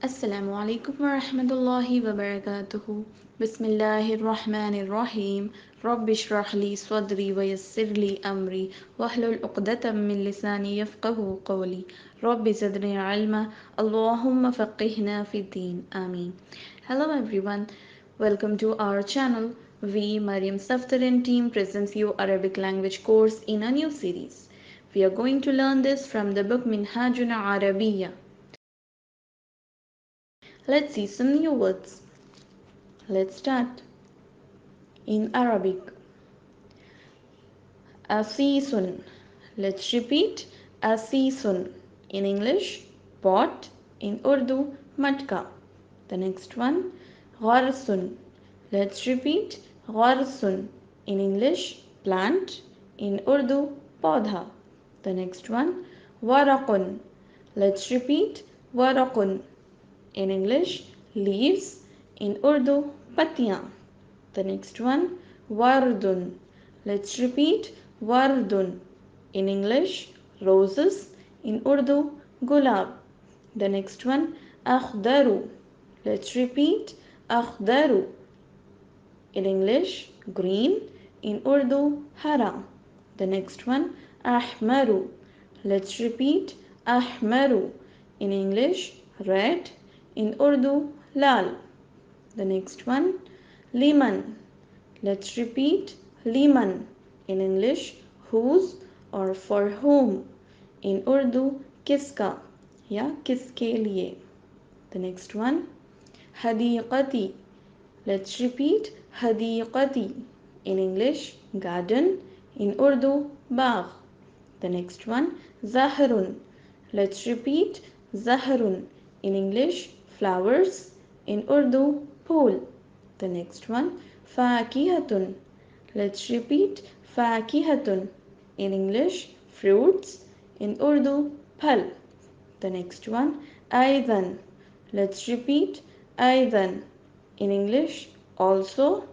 Assalamu alaikum wa rahmatullahi wa barakatuhu. Bismillahirrahmanirrahim. Rabbi shrah li sadri wa yassir li amri wahlul uqdatam min lisani yafqahu qawli. Rabbi zidni ilma. Allahumma faqihna fi din. Ameen. Hello everyone. Welcome to our channel. We, Mariam Saftarin team, presents you Arabic language course in a new series. We are going to learn this from the book Minhajuna Arabiya. Let's see some new words. Let's start. In Arabic, asisun. Let's repeat. Asisun. In English, pot. In Urdu, matka. The next one, gharsun. Let's repeat. Gharsun. In English, plant. In Urdu, paudha. The next one, waraqun. Let's repeat. Waraqun. In English, leaves. In Urdu, patiyan. The next one, wardun. Let's repeat. Wardun. In English, roses. In Urdu, gulab. The next one, akhdaru. Let's repeat. Akhdaru. In English, green. In Urdu, hara. The next one, ahmaru. Let's repeat. Ahmaru. In English, red. In Urdu, lal. The next one, liman. Let's repeat. Liman. In English, whose or for whom. In Urdu, kiska या किसके लिए. The next one, hadiqati. Let's repeat. Hadiqati. In English, garden. In Urdu, bagh. The next one, zahrun. Let's repeat. Zahrun. In English, flowers. In Urdu, pool. The next one, fakihatun. Let's repeat. Fakihatun. In English, fruits. In Urdu, phal. The next one, aidan. Let's repeat. Aidan. In English, also.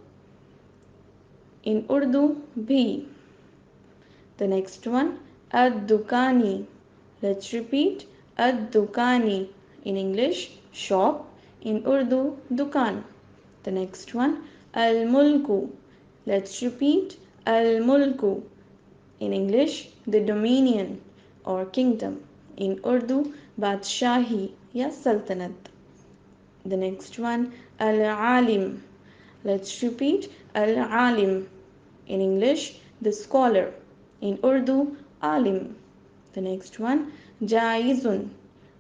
In Urdu, bhi. The next one, ad-dukani. Let's repeat. Ad-dukani. In English, shop. In Urdu, dukan. The next one, al-mulku. Let's repeat. Al-mulku. In English, the dominion or kingdom. In Urdu, Badshahi ya Sultanat. The next one, al-alim. Let's repeat. Al-alim. In English, the scholar. In Urdu, alim. The next one, jaizun.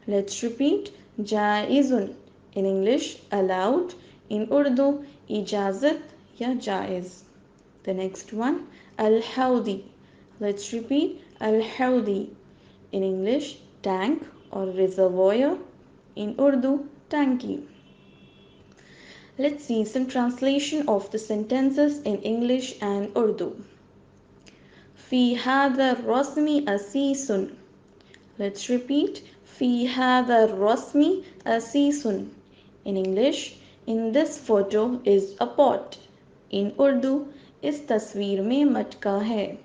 Let's repeat. Jaizun. In English, allowed. In Urdu, ijazat ya jaiz. The next one, al-hawdi. Let's repeat. Al-hawdi. In English, tank or reservoir. In Urdu, tanki. Let's see some translation of the sentences in English and Urdu. في هذا الرسم أسيس. Let's repeat. في هذا الرسم أسيس. In English, in this photo is a pot. In Urdu, इस तस्वीर में मटका है.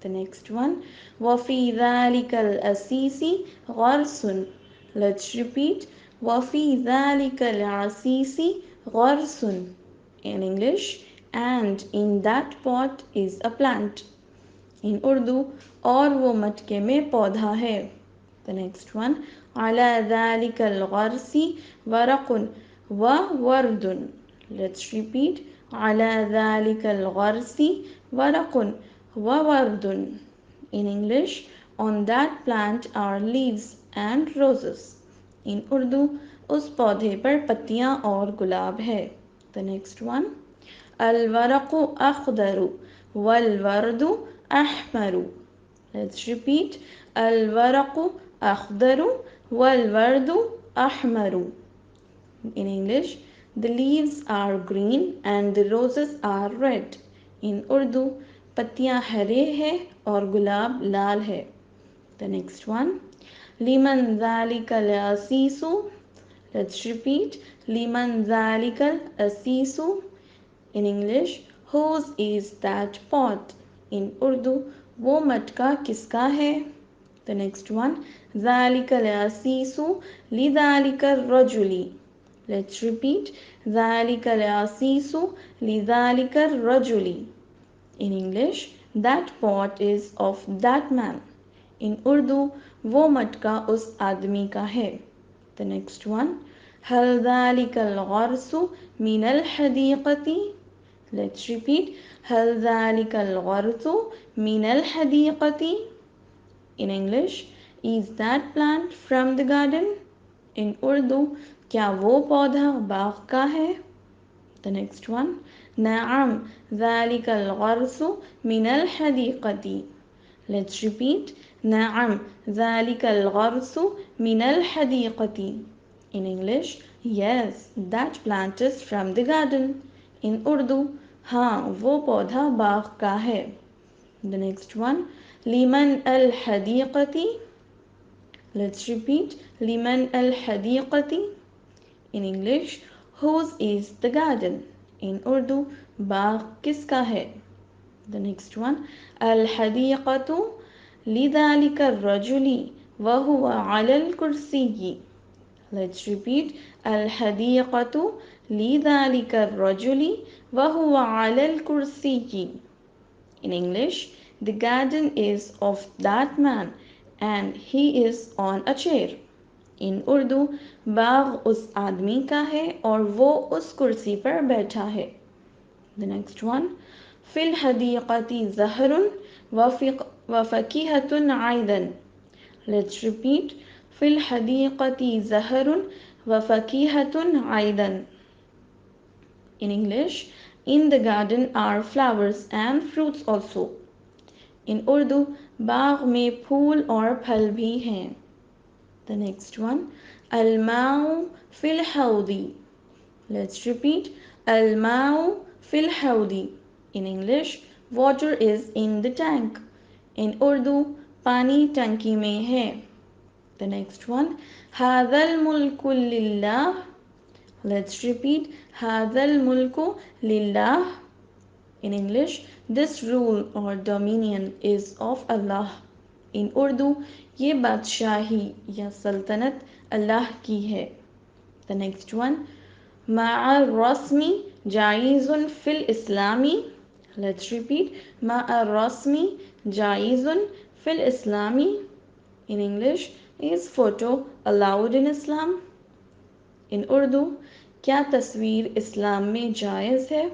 The next one, وفي ذلك الأسيس غرس. Let's repeat. وفي ذلك الأسيس غرس. In English, and in that pot is a plant. In Urdu, और वो मटके में पौधा है. The next one, على ذلك الغرس ورق وورد. Let's repeat. على ذلك الغرس ورق وورد. In English, on that plant are leaves and roses. In Urdu, उस पौधे पर पत्तियां और गुलाब है. The next one, الورق أخضر والورد أحمر. Let's repeat. الورق أخضر والورد أحمر. In English, the leaves are green and the roses are red. In Urdu, पत्तियां हरे हैं और गुलाब लाल है. The next one, liman zalikal asisu. Let's repeat. Liman zalikal asisu. In English, whose is that pot? In Urdu, वो मटका किसका है? The next one, ذَلِكَ الْعَسِيسُ لِذَلِكَ الرَّجُلِ. Let's repeat. ذَلِكَ الْعَسِيسُ لِذَلِكَ الرَّجُلِ. In English, that pot is of that man. In Urdu, वो मटका उस आदमी का है. The next one. هل ذلك الغرس من الحديقة. Let's repeat. هل ذلك الغرس من الحديقة. In English, is that plant from the garden. In Urdu, क्या वो पौधा बाग का है. The next one. نعم ذلك الغرس من الحديقة. Let's repeat. نعم ذلك الغرس من الحديقة. In English, yes, that plant is from the garden. In Urdu, हाँ वो पौधा बाग का है. The next one. لمن الحديقة. Let's repeat. لمن الحديقة. In English, whose is the garden. In Urdu, बाग किसका है. The next one. الحديقة لذلك الرجل وهو على الكرسي. Let's repeat. الحديقة لذلك الرجل وهو على الكرسي. In English, the garden is of that man and he is on a chair. In Urdu, बाग उस आदमी का है और वो उस कुर्सी पर बैठा है. The next one. फिल हदीक़ती ज़हरुन वफ़कीहतुन आइदन. Let's repeat. फिल हदीक़ती ज़हरुन वफ़कीहतुन आइदन. In English, in the garden are flowers and fruits also. In Urdu, बाग में फूल और फल भी हैं. The next one. Al-ma'u fil hawdi. Let's repeat. Al-ma'u fil hawdi. In English, water is in the tank. In Urdu, पानी टंकी में है. The next one. هذا الملك لله. Let's repeat. هذا الملك لله. In English, this rule or dominion is of Allah. In Urdu, ये बादशाही या सल्तनत अल्लाह की है. The next one. مع الرسم جائز في الإسلام. Let's repeat. مع الرسم جائز في الإسلام. In English, is photo allowed in Islam? In Urdu, क्या तस्वीर इस्लाम में जायज़ है.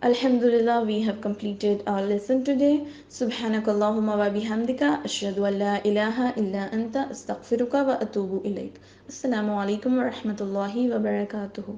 Alhamdulillah, we have completed our lesson today. Subhanakallahumma wa bihamdika ashhadu an la ilaha illa anta astaghfiruka wa atubu ilayk. Assalamu alaikum wa rahmatullahi wa barakatuhu.